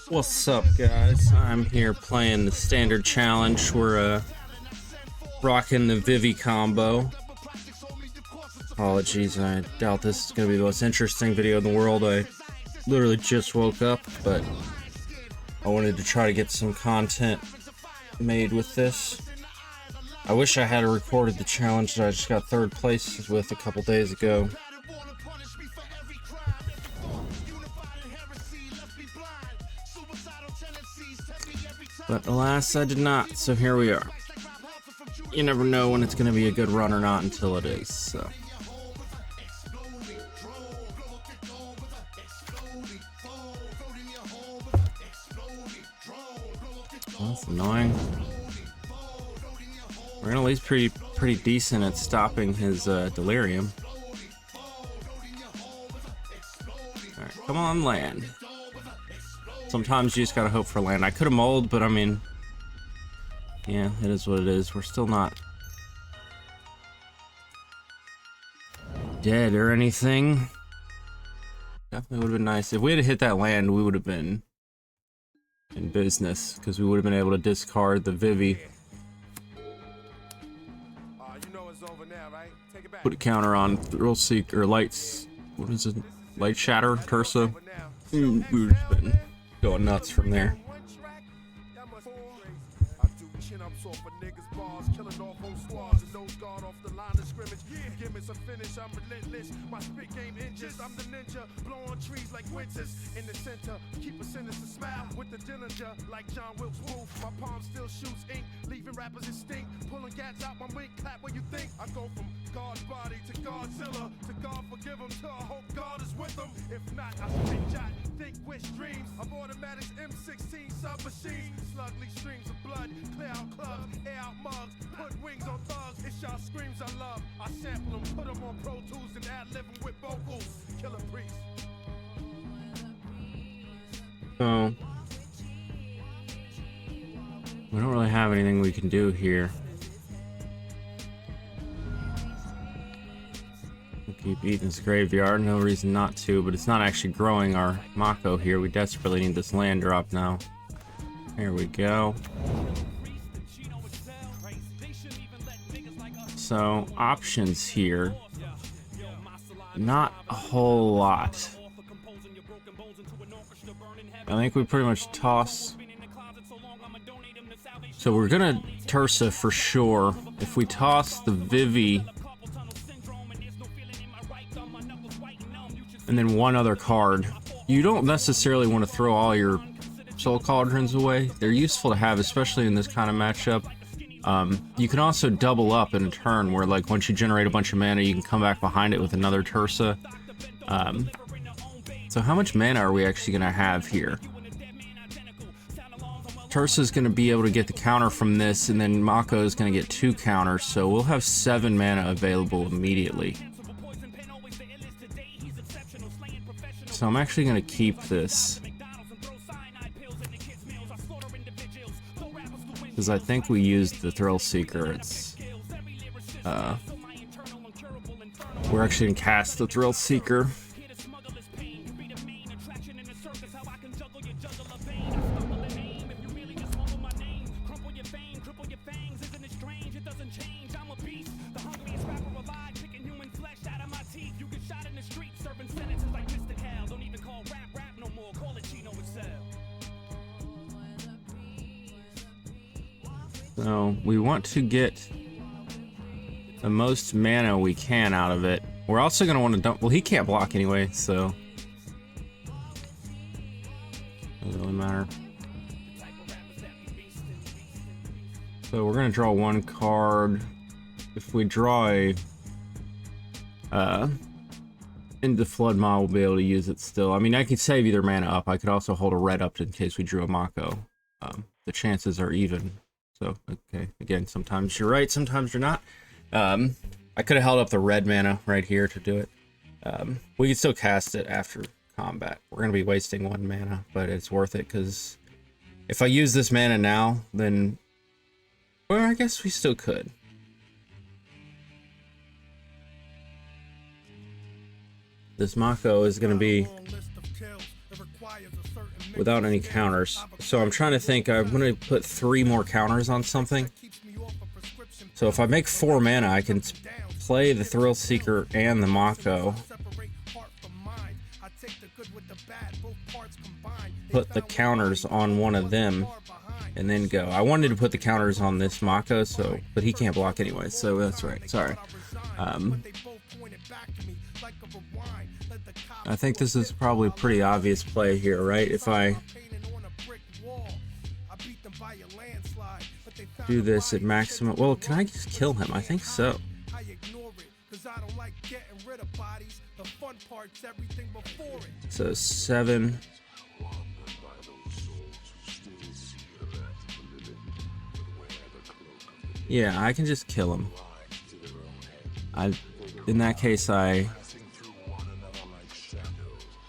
What's up, guys? I'm here playing the standard challenge. We're rocking the Vivi combo. Apologies, I doubt this is gonna be the most interesting video in the world. I literally just woke up, but I wanted to try to get some content made with this. I wish I had recorded the challenge that I just got third place with a couple days ago. But alas, I did not, so here we are. You never know when it's going to be a good run or not until it is, so. Well, that's annoying. We're at least pretty decent at stopping his delirium. Alright, come on, land. Sometimes you just gotta hope for land. I could have mulled, but I mean, yeah, it is what it is. We're still not dead or anything. Definitely would have been nice. If we had hit that land, we would have been in business, because we would have been able to discard the Vivi. Put a counter on Thrill Seek or Lights. What is it? Light Shatter, Tursa. We would have been going nuts from there. I'm relentless. My spit game inches. I'm the ninja, blowing trees like winters. In the center, keep a sinister smile with the dillinger, like John Wilkes Booth. My palm still shoots ink, leaving rappers extinct. Pulling gats out my wing, clap what you think. I go from God's body to Godzilla, to God forgive him, to I hope God is with him. If not, I spit jot, think, wish, dreams of automatics, M16 submachines. Slugly streams of blood, clear out clubs, air out mugs, put wings on thugs. It's y'all screams I love. I sample them, put them on Pro Tools and ad-lib them with vocals. Killer priest. So we don't really have anything we can do here. We'll keep eating this graveyard, no reason not to, but it's not actually growing our Mako here. We desperately need this land drop now. There we go. So, options here. Not a whole lot. I think we pretty much toss. So we're gonna Tursa for sure. If we toss the Vivi and then one other card, you don't necessarily want to throw all your Soul Cauldrons away. They're useful to have, especially in this kind of matchup. You can also double up in a turn where, like, once you generate a bunch of mana, you can come back behind it with another Tursa. So how much mana are we actually going to have here? Tursa is going to be able to get the counter from this, and then Mako is going to get 2 counters, so we'll have 7 mana available immediately. So I'm actually going to keep this, because I think we used the Thrill Seeker. It's we're actually gonna cast the Thrill Seeker. So we want to get the most mana we can out of it. We're also going to want to dump. Well, he can't block anyway, so doesn't really matter. So we're going to draw 1 card. If we draw a into Flood Maw, we'll be able to use it still. I mean, I could save either mana up. I could also hold a red up in case we drew a Mako. The chances are even. So, okay, again, sometimes you're right, sometimes you're not. I could have held up the red mana right here to do it. We can still cast it after combat. We're going to be wasting 1 mana, but it's worth it, because if I use this mana now, then, well, I guess we still could. This Mako is going to be without any counters. So I'm trying to think, I'm going to put 3 more counters on something. So if I make 4 mana, I can play the Thrill Seeker and the Mako. Put the counters on one of them and then go. I wanted to put the counters on this Mako, so, but he can't block anyway, so that's right. Sorry. I think this is probably a pretty obvious play here, right? If I do this at maximum, well, can I just kill him? I think so. So 7. Yeah, I can just kill him. In that case, I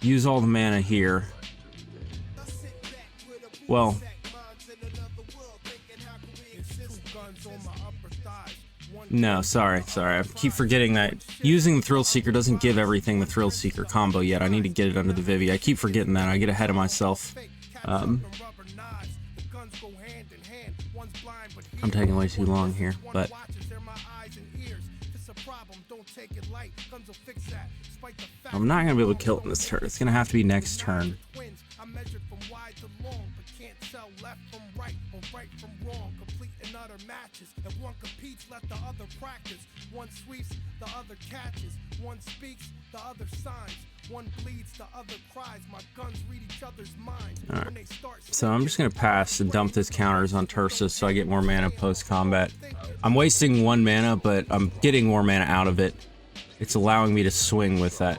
use all the mana here. Well, no, sorry. I keep forgetting that using the Thrill Seeker doesn't give everything the Thrill Seeker combo yet. I need to get it under the Vivi. I keep forgetting that. I get ahead of myself. I'm taking way too long here, but I'm not going to be able to kill it in this turn. It's going to have to be next turn. One sweeps, the other catches. One speaks, the other signs. One bleeds, the other cries. My guns read each other's minds. Alright, so I'm just going to pass and dump this counters on Tursus so I get more mana post-combat. I'm wasting 1 mana, but I'm getting more mana out of it. It's allowing me to swing with that.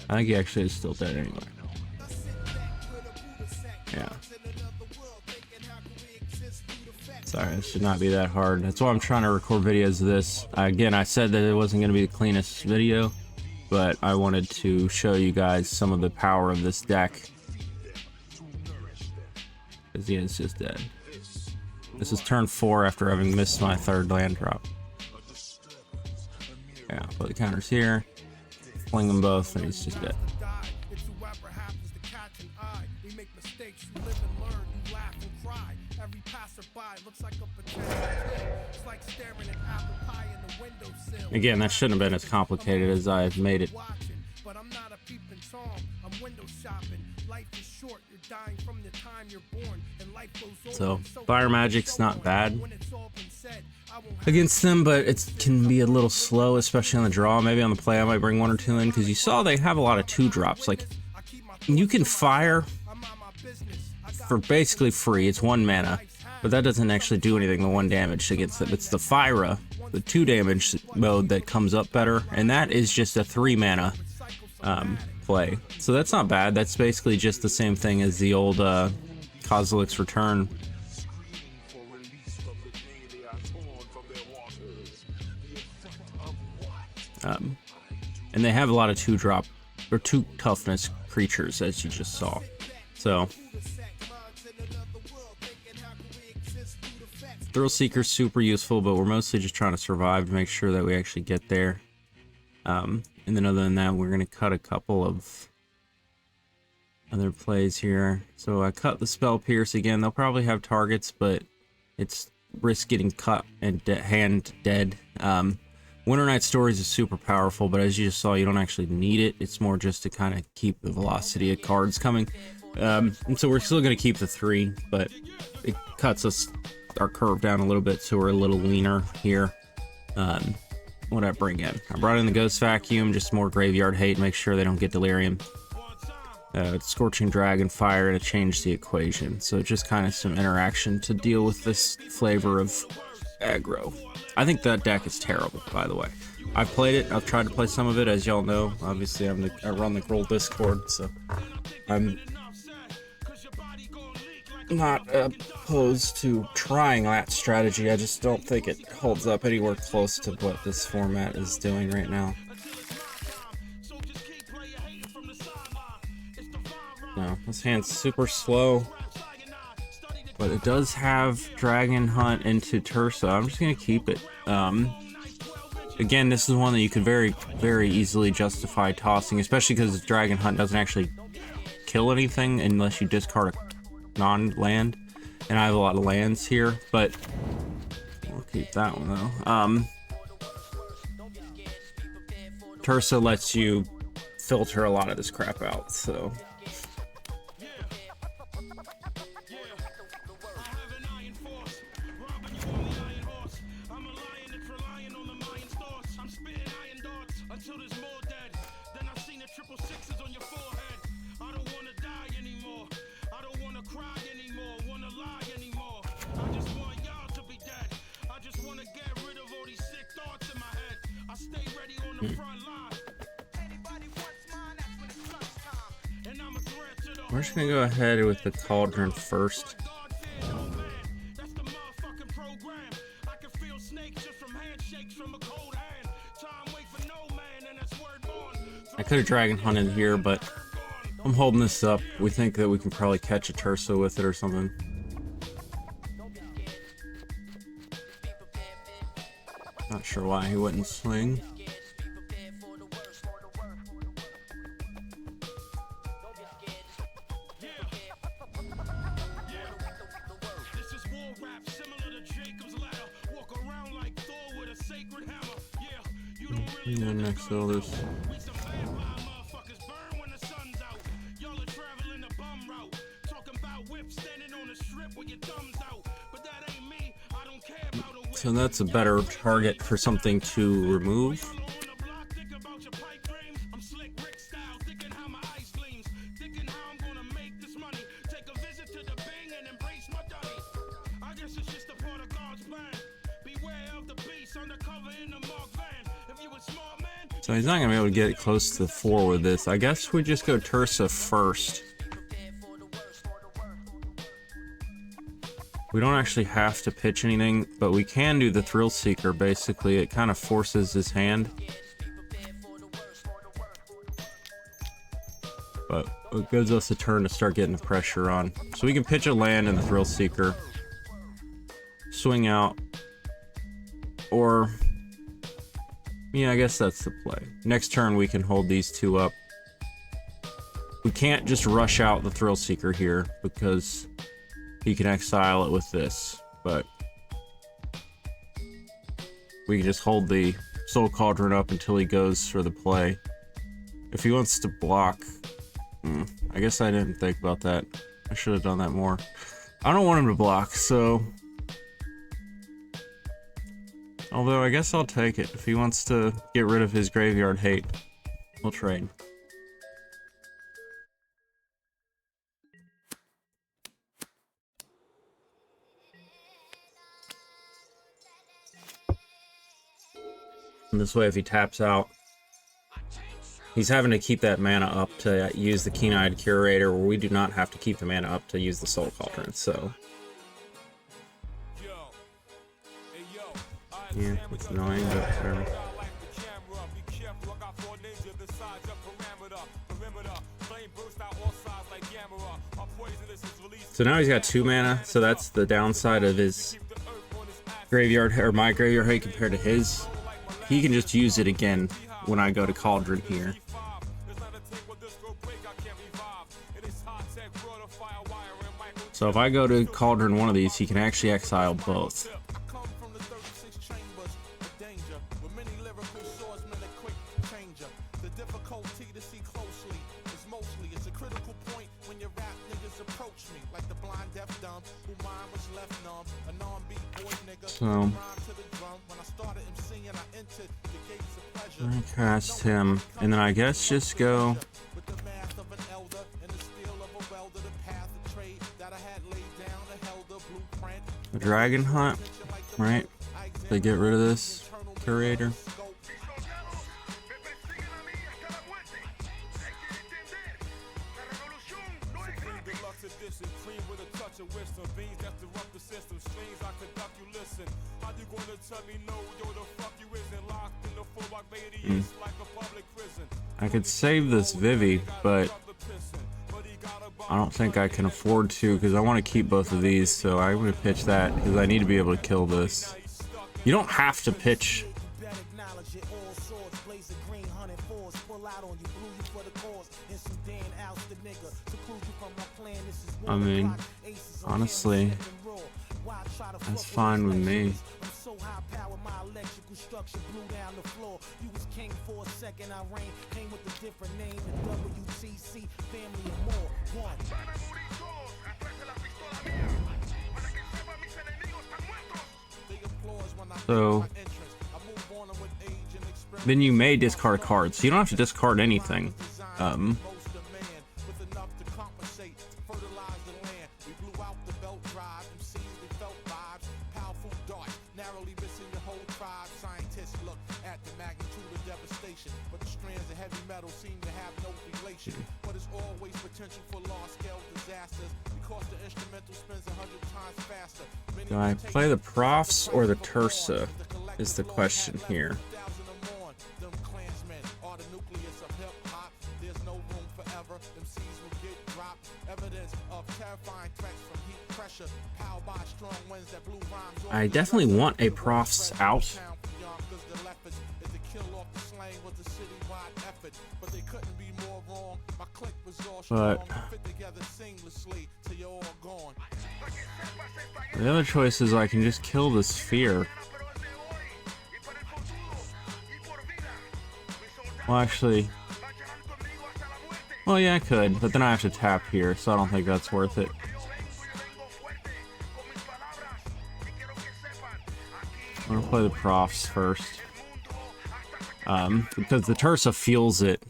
I think he actually is still dead anyway. Yeah. Sorry, this should not be that hard. That's why I'm trying to record videos of this. Again, I said that it wasn't going to be the cleanest video, but I wanted to show you guys some of the power of this deck. Because he is just dead. This is turn 4 after having missed my 3rd land drop. Yeah, put the counters here. Fling them both, and he's just dead. Again, that shouldn't have been as complicated as I've made it. So, fire magic's not bad against them, but it can be a little slow, especially on the draw. Maybe on the play I might bring 1 or 2 in, because you saw they have a lot of 2-drops. Like, you can fire for basically free. It's 1 mana, but that doesn't actually do anything, the 1 damage against them. It's the Fyra, the 2 damage mode, that comes up better, and that is just a 3 mana play. So that's not bad. That's basically just the same thing as the old Kozilek's Return. And they have a lot of 2-drop or 2 toughness creatures, as you just saw. So Thrill Seeker's super useful, but we're mostly just trying to survive to make sure that we actually get there. And then other than that, we're going to cut a couple of other plays here. So I cut the Spell Pierce again. They'll probably have targets, but it's risk getting cut and hand dead. Winter Stories is super powerful, but as you just saw, you don't actually need it. It's more just to kind of keep the velocity of cards coming. And so we're still going to keep the 3, but it cuts our curve down a little bit, so we're a little leaner here. What did I bring in? I brought in the Ghost Vacuum, just more graveyard hate, make sure they don't get delirium. Scorching Dragon Fire to change the equation. So just kind of some interaction to deal with this flavor of aggro. I think that deck is terrible, by the way. I've played it. I've tried to play some of it, as y'all know. Obviously, I run the Gruul Discord, so I'm not opposed to trying that strategy. I just don't think it holds up anywhere close to what this format is doing right now. No, this hand's super slow. But it does have Dragon Hunt into Tursa. I'm just gonna keep it. Again, this is one that you could very, very easily justify tossing, especially because Dragon Hunt doesn't actually kill anything unless you discard a non-land. And I have a lot of lands here, but we'll keep that one though. Tursa lets you filter a lot of this crap out, so. We're just gonna go ahead with the Cauldron first. I could have Dragon Hunted here, but I'm holding this up. We think that we can probably catch a Tursa with it or something. Not sure why he wouldn't swing. Yeah, next elders. So that's a better target for something to remove. So he's not gonna be able to get close to the 4 with this. I guess we just go Tursa first. We don't actually have to pitch anything, but we can do the Thrill Seeker. Basically, it kind of forces his hand. But it gives us a turn to start getting the pressure on. So we can pitch a land in the Thrill Seeker, swing out, or... yeah, I guess that's the play. Next turn we can hold these two up. We can't just rush out the Thrill Seeker here because he can exile it with this, but we can just hold the Soul Cauldron up until he goes for the play. If he wants to block, I guess I didn't think about that. I should have done that more. I don't want him to block, so... although I guess I'll take it. If he wants to get rid of his graveyard hate, we'll trade. And this way, if he taps out, he's having to keep that mana up to use the Keen-Eyed Curator, where we do not have to keep the mana up to use the Soul Cauldron, so... yeah, it's annoying, but fair. So now he's got 2 mana, so that's the downside of his graveyard, or my graveyard hate compared to his. He can just use it again when I go to Cauldron here. So if I go to Cauldron one of these, he can actually exile both. So I cast him, and then I guess just go a Dragon Hunt, right? They get rid of this Curator. I could save this Vivi, but I don't think I can afford to because I want to keep both of these, so I'm going to pitch that because I need to be able to kill this. You don't have to pitch. I mean, honestly, that's fine with me. So then you may discard cards. So you don't have to discard anything. Do I play the profs or the Tursa is the question here. I definitely want a profs out. But the other choice is I can just kill the sphere. Well, actually, well, yeah, I could, but then I have to tap here, so I don't think that's worth it. I'm gonna play the profs first, because the Tursa feels it.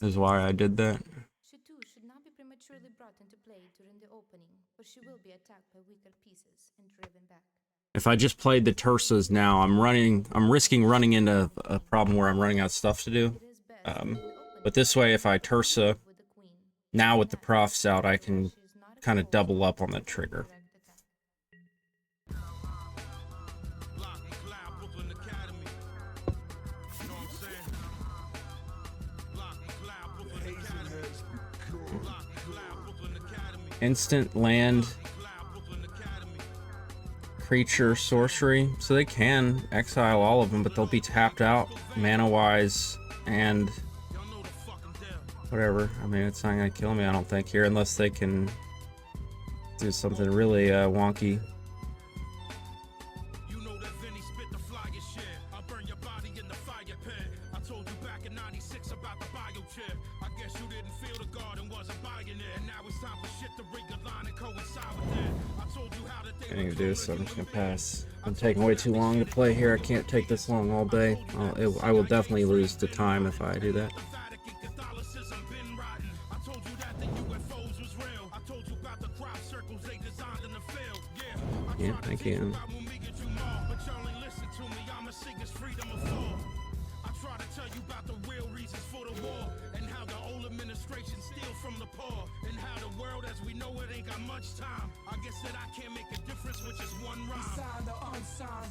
Is why I did that. She too should not be prematurely brought into play during the opening, for she will be attacked by weaker pieces and driven back. If I just played the Tursas now, I'm risking running into a problem where I'm running out of stuff to do. But this way, if I Tursa now with the profs out, I can kind of double up on the trigger. Instant land creature sorcery, so they can exile all of them, but they'll be tapped out mana wise and whatever. I mean, it's not gonna kill me, I don't think, here, unless they can do something really wonky. I need to do this, so I'm just gonna pass. I'm taking way too long to play here. I can't take this long all day. I will definitely lose the time if I do that. Yeah, thank you.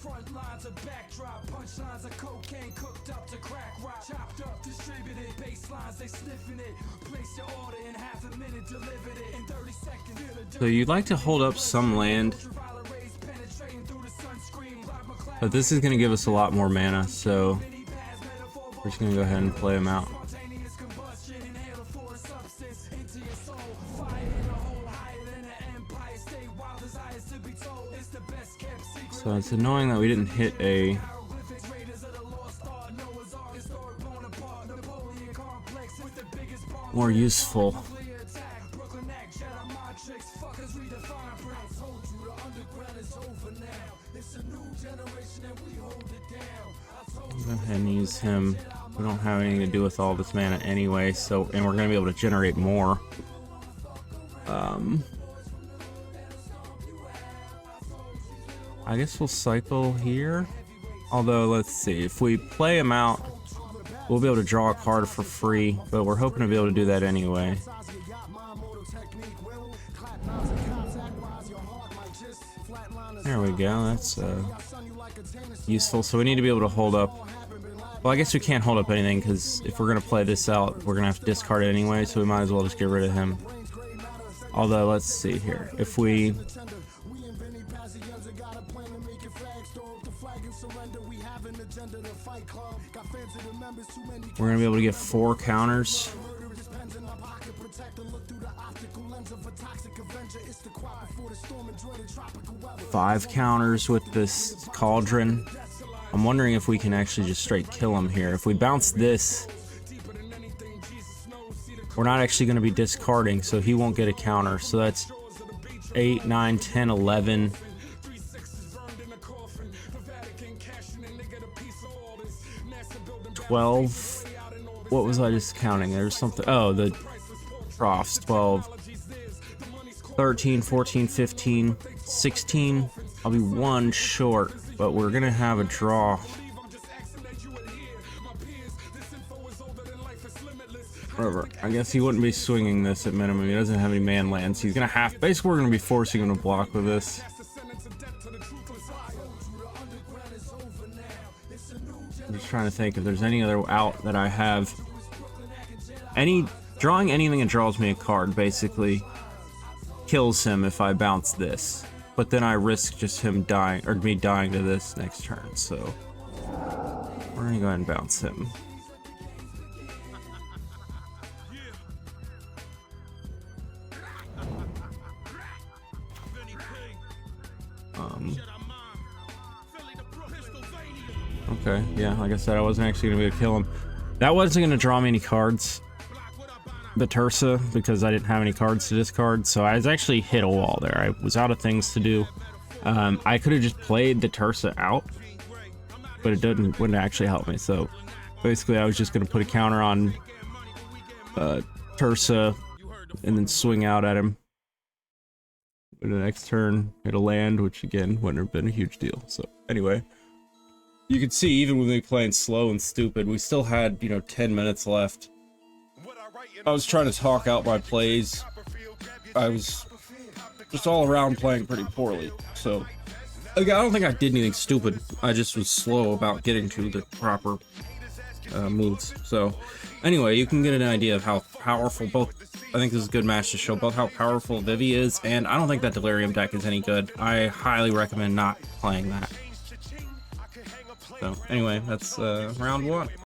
Front lines of backdrop, punchlines of cocaine cooked up to crack rock, chopped up, distributed, baselines they sniffing it. Place your order in half a minute, delivered it in 30 seconds. So you'd like to hold up some land, but this is going to give us a lot more mana, so we're just going to go ahead and play them out. So it's annoying that we didn't hit a more useful. Go ahead and use him. We don't have anything to do with all this mana anyway, so, and we're going to be able to generate more. I guess we'll cycle here. Although, let's see, if we play him out, we'll be able to draw a card for free, but we're hoping to be able to do that anyway. There we go, that's useful, so we need to be able to hold up. Well, I guess we can't hold up anything, because if we're going to play this out, we're going to have to discard it anyway, so we might as well just get rid of him. Although, let's see here. If we... We're going to be able to get 4 counters. 5 counters with this Cauldron. I'm wondering if we can actually just straight kill him here. If we bounce this, we're not actually going to be discarding, so he won't get a counter. So that's 8, 9, 10, 11. 12. What was I just counting? There's something. Oh, the troughs. 12. 13, 14, 15, 16. I'll be 1 short, but we're gonna have a draw. Whatever. I guess he wouldn't be swinging this at minimum. He doesn't have any man lands. He's gonna have. Basically, we're gonna be forcing him to block with this. I'm just trying to think if there's any other out that I have. Drawing anything that draws me a card basically kills him if I bounce this. But then I risk just him dying, or me dying to this next turn, so we're gonna go ahead and bounce him. Okay, yeah, like I said, I wasn't actually gonna be able to kill him. That wasn't gonna draw me any cards, the Tursa, because I didn't have any cards to discard, so I was actually hit a wall there. I was out of things to do. I could have just played the Tursa out, but it wouldn't actually help me. So basically, I was just gonna put a counter on Tursa and then swing out at him. And the next turn, hit a land, which again wouldn't have been a huge deal. So anyway. You can see, even with me playing slow and stupid, we still had, 10 minutes left. I was trying to talk out my plays. I was just all around playing pretty poorly. So, I don't think I did anything stupid. I just was slow about getting to the proper moves. So, anyway, you can get an idea of how powerful both... I think this is a good match to show both how powerful Vivi is, and I don't think that delirium deck is any good. I highly recommend not playing that. So, anyway, that's round 1.